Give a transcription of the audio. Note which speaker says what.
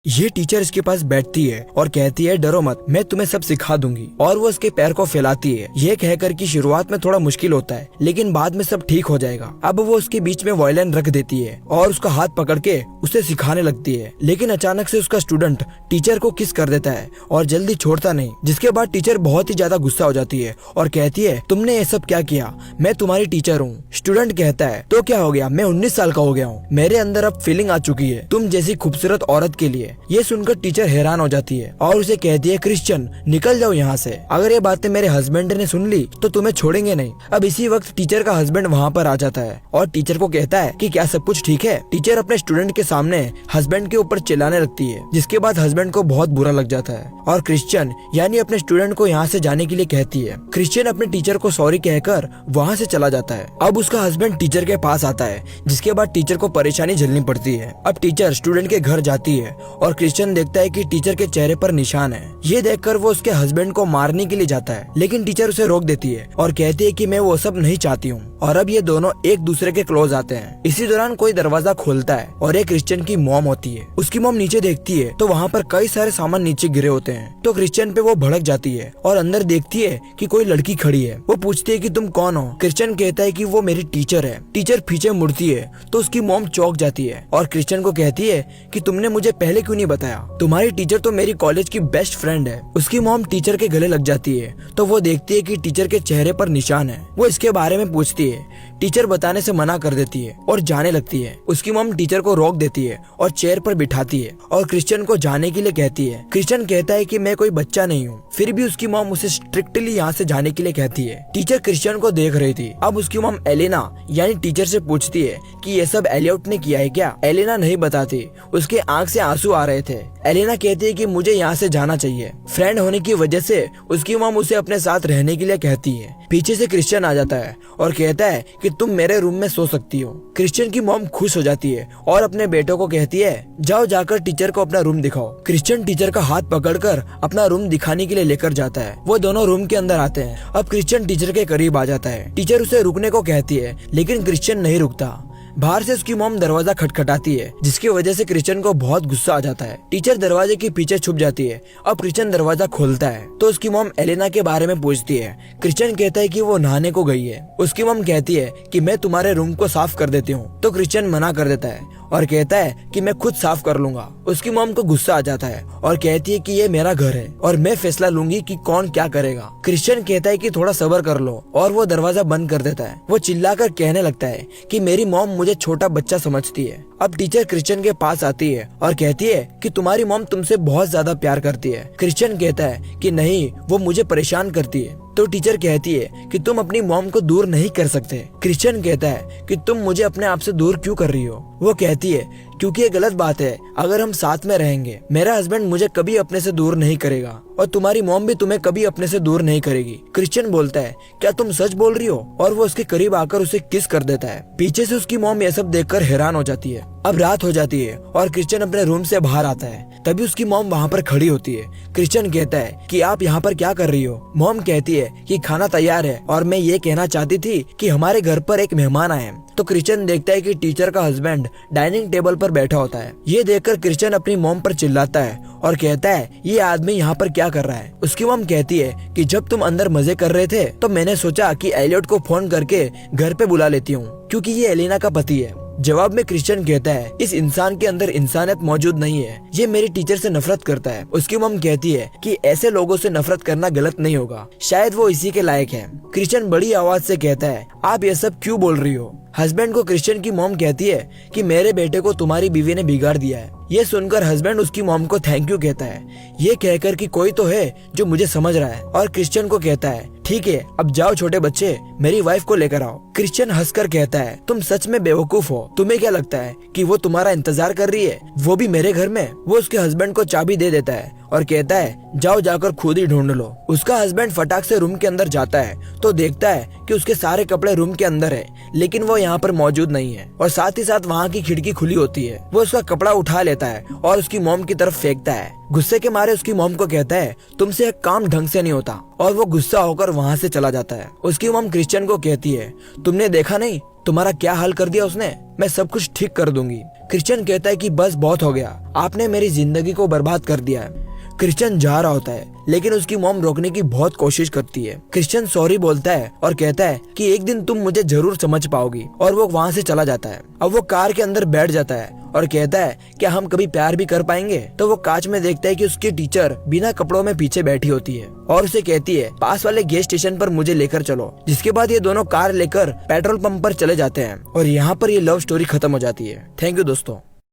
Speaker 1: ये टीचर इसके पास बैठती है और कहती है डरो मत, मैं तुम्हें सब सिखा दूंगी। और वो उसके पैर को फैलाती है। ये कहकर कि शुरुआत में थोड़ा मुश्किल होता है लेकिन बाद में सब ठीक हो जाएगा। अब वो उसके बीच में वायलिन रख देती है और उसका हाथ पकड़ के उसे सिखाने लगती है। लेकिन अचानक से उसका स्टूडेंट टीचर को किस कर देता है और जल्दी छोड़ता नहीं। जिसके बाद टीचर बहुत ही ज्यादा गुस्सा हो जाती है और कहती है तुमने ये सब क्या किया, मैं तुम्हारी टीचर हूँ। स्टूडेंट कहता है तो क्या हो गया, मैं 19 साल का हो गया हूँ, मेरे अंदर अब फीलिंग आ चुकी है तुम जैसी खूबसूरत औरत के लिए। ये सुनकर टीचर हैरान हो जाती है और उसे कहती है क्रिश्चियन निकल जाओ यहाँ से, अगर ये बातें मेरे हस्बैंड ने सुन ली तो तुम्हें छोड़ेंगे नहीं। अब इसी वक्त टीचर का हस्बैंड वहाँ पर आ जाता है और टीचर को कहता है कि क्या सब कुछ ठीक है। टीचर अपने स्टूडेंट के सामने हस्बैंड के ऊपर चिल्लाने लगती है जिसके बाद हस्बैंड को बहुत बुरा लग जाता है और क्रिश्चियन यानी अपने स्टूडेंट को यहाँ से जाने के लिए कहती है। क्रिश्चियन अपने टीचर को सॉरी कहकर वहाँ से चला जाता है। अब उसका हस्बैंड टीचर के पास आता है जिसके बाद टीचर को परेशानी झेलनी पड़ती है। अब टीचर स्टूडेंट के घर जाती है और क्रिश्चियन देखता है कि टीचर के चेहरे पर निशान है। ये देखकर वो उसके हस्बैंड को मारने के लिए जाता है लेकिन टीचर उसे रोक देती है और कहती है कि मैं वो सब नहीं चाहती हूँ। और अब ये दोनों एक दूसरे के क्लोज आते हैं। इसी दौरान कोई दरवाजा खोलता है और एक क्रिश्चियन की मॉम होती है। उसकी मॉम नीचे देखती है तो वहाँ पर कई सारे सामान नीचे गिरे होते हैं। तो क्रिश्चियन पे वो भड़क जाती है और अंदर देखती है कि कोई लड़की खड़ी है। वो पूछती है कि तुम कौन हो। क्रिश्चियन कहता है कि वो मेरी टीचर है। टीचर पीछे मुड़ती है तो उसकी मॉम चौंक जाती है और क्रिश्चियन को कहती है कि तुमने मुझे पहले क्यों नहीं बताया, तुम्हारी टीचर तो मेरी कॉलेज की बेस्ट फ्रेंड है। उसकी मॉम टीचर के गले लग जाती है तो वो देखती है कि टीचर के चेहरे पर निशान है। वो इसके बारे में पूछती है, टीचर बताने से मना कर देती है और जाने लगती है। उसकी मॉम टीचर को रोक देती है और चेयर पर बिठाती है और क्रिश्चियन को जाने के लिए कहती है। क्रिश्चियन कहता है कि मैं कोई बच्चा नहीं हूँ, फिर भी उसकी मॉम उसे स्ट्रिक्टली यहाँ से जाने के लिए कहती है। टीचर क्रिश्चियन को देख रही थी। अब उसकी मॉम एलेना यानी टीचर से पूछती है कि ये सब एलियट ने किया है क्या। एलेना नहीं बताती, उसके आंख से आंसू आ रहे थे। एलेना कहती है कि मुझे यहाँ से जाना चाहिए। फ्रेंड होने की वजह से उसकी मॉम उसे अपने साथ रहने के लिए कहती है। पीछे से क्रिश्चियन आ जाता है और कहता है कि तुम मेरे रूम में सो सकती हो। क्रिश्चियन की मॉम खुश हो जाती है और अपने बेटों को कहती है जाओ जाकर टीचर को अपना रूम दिखाओ। क्रिश्चियन टीचर का हाथ पकड़कर अपना रूम दिखाने के लिए लेकर जाता है। वो दोनों रूम के अंदर आते हैं। अब क्रिश्चियन टीचर के करीब आ जाता है। टीचर उसे रुकने को कहती है लेकिन क्रिश्चियन नहीं रुकता। बाहर से उसकी मॉम दरवाजा खटखटाती है जिसकी वजह से क्रिश्चियन को बहुत गुस्सा आ जाता है। टीचर दरवाजे के पीछे छुप जाती है। अब क्रिश्चियन दरवाजा खोलता है तो उसकी मॉम एलेना के बारे में पूछती है। क्रिश्चियन कहता है कि वो नहाने को गई है। उसकी मॉम कहती है कि मैं तुम्हारे रूम को साफ कर देती हूँ। तो क्रिश्चियन मना कर देता है और कहता है कि मैं खुद साफ कर लूंगा। उसकी मॉम को गुस्सा आ जाता है और कहती है कि ये मेरा घर है और मैं फैसला लूंगी कि कौन क्या करेगा। क्रिश्चियन कहता है कि थोड़ा सब्र कर लो और वो दरवाजा बंद कर देता है। वो चिल्लाकर कहने लगता है कि मेरी मॉम मुझे छोटा बच्चा समझती है। अब टीचर क्रिश्चियन के पास आती है और कहती है कि तुम्हारी मॉम तुमसे बहुत ज्यादा प्यार करती है। क्रिश्चियन कहता है कि नहीं, वो मुझे परेशान करती है। तो टीचर कहती है कि तुम अपनी मॉम को दूर नहीं कर सकते। क्रिश्चियन कहता है कि तुम मुझे अपने आप से दूर क्यों कर रही हो। वो कहती है क्योंकि ये गलत बात है, अगर हम साथ में रहेंगे मेरा हस्बैंड मुझे कभी अपने से दूर नहीं करेगा और तुम्हारी मॉम भी तुम्हें कभी अपने से दूर नहीं करेगी। क्रिश्चियन बोलता है क्या तुम सच बोल रही हो, और वो उसके करीब आकर उसे किस कर देता है। पीछे से उसकी मॉम ये सब देखकर हैरान हो जाती है। अब रात हो जाती है और क्रिश्चियन अपने रूम से बाहर आता है। तभी उसकी मॉम वहाँ पर खड़ी होती है। क्रिश्चियन कहता है कि आप यहाँ पर क्या कर रही हो। मॉम कहती है कि खाना तैयार है और मैं ये कहना चाहती थी कि हमारे घर पर एक मेहमान आए। तो क्रिश्चियन देखता है कि टीचर का हस्बैंड डाइनिंग टेबल पर बैठा होता है। ये देखकर क्रिश्चियन अपनी मॉम पर चिल्लाता है और कहता है ये आदमी यहाँ पर क्या कर रहा है। उसकी मॉम कहती है कि जब तुम अंदर मजे कर रहे थे तो मैंने सोचा कि एलियट को फोन करके घर पे बुला लेती हूँ क्योंकि ये एलेना का पति है। जवाब में क्रिश्चियन कहता है इस इंसान के अंदर इंसानियत मौजूद नहीं है, ये मेरी टीचर से नफरत करता है। उसकी मॉम कहती है कि ऐसे लोगों से नफरत करना गलत नहीं होगा, शायद वो इसी के लायक है। क्रिश्चियन बड़ी आवाज से कहता है आप ये सब क्यों बोल रही हो। हस्बैंड को क्रिश्चियन की मॉम कहती है कि मेरे बेटे को तुम्हारी बीवी ने बिगाड़ दिया है। ये सुनकर हस्बैंड उसकी मॉम को थैंक यू कहता है, ये कहकर कि कोई तो है जो मुझे समझ रहा है। और क्रिश्चियन को कहता है ठीक है अब जाओ छोटे बच्चे, मेरी वाइफ को लेकर आओ। क्रिश्चियन हंसकर कहता है तुम सच में बेवकूफ हो, तुम्हें क्या लगता है कि वो तुम्हारा इंतजार कर रही है, वो भी मेरे घर में। वो उसके हस्बैंड को चाबी दे देता है और कहता है जाओ जाकर खुद ही ढूंढ लो। उसका हस्बैंड फटाक से रूम के अंदर जाता है तो देखता है कि उसके सारे कपड़े रूम के अंदर है लेकिन वो यहाँ पर मौजूद नहीं है और साथ ही साथ वहाँ की खिड़की खुली होती है। वो उसका कपड़ा उठा लेता है और उसकी मॉम की तरफ फेंकता है। गुस्से के मारे उसकी मॉम को कहता है तुमसे एक काम ढंग से नहीं होता और वो गुस्सा होकर वहाँ से चला जाता है। उसकी मॉम क्रिश्चियन को कहती है तुमने देखा नहीं तुम्हारा क्या हाल कर दिया उसने, मैं सब कुछ ठीक कर दूंगी। क्रिश्चियन कहता है कि बस बहुत हो गया, आपने मेरी जिंदगी को बर्बाद कर दिया है। क्रिश्चियन जा रहा होता है लेकिन उसकी मॉम रोकने की बहुत कोशिश करती है। क्रिश्चियन सॉरी बोलता है और कहता है कि एक दिन तुम मुझे जरूर समझ पाओगी, और वो वहाँ से चला जाता है। अब वो कार के अंदर बैठ जाता है और कहता है क्या हम कभी प्यार भी कर पाएंगे। तो वो कांच में देखता है कि उसकी टीचर बिना कपड़ों में पीछे बैठी होती है और उसे कहती है पास वाले गैस स्टेशन पर मुझे लेकर चलो। जिसके बाद ये दोनों कार लेकर पेट्रोल पंप पर चले जाते हैं और यहाँ पर ये लव स्टोरी खत्म हो जाती है। थैंक यू दोस्तों।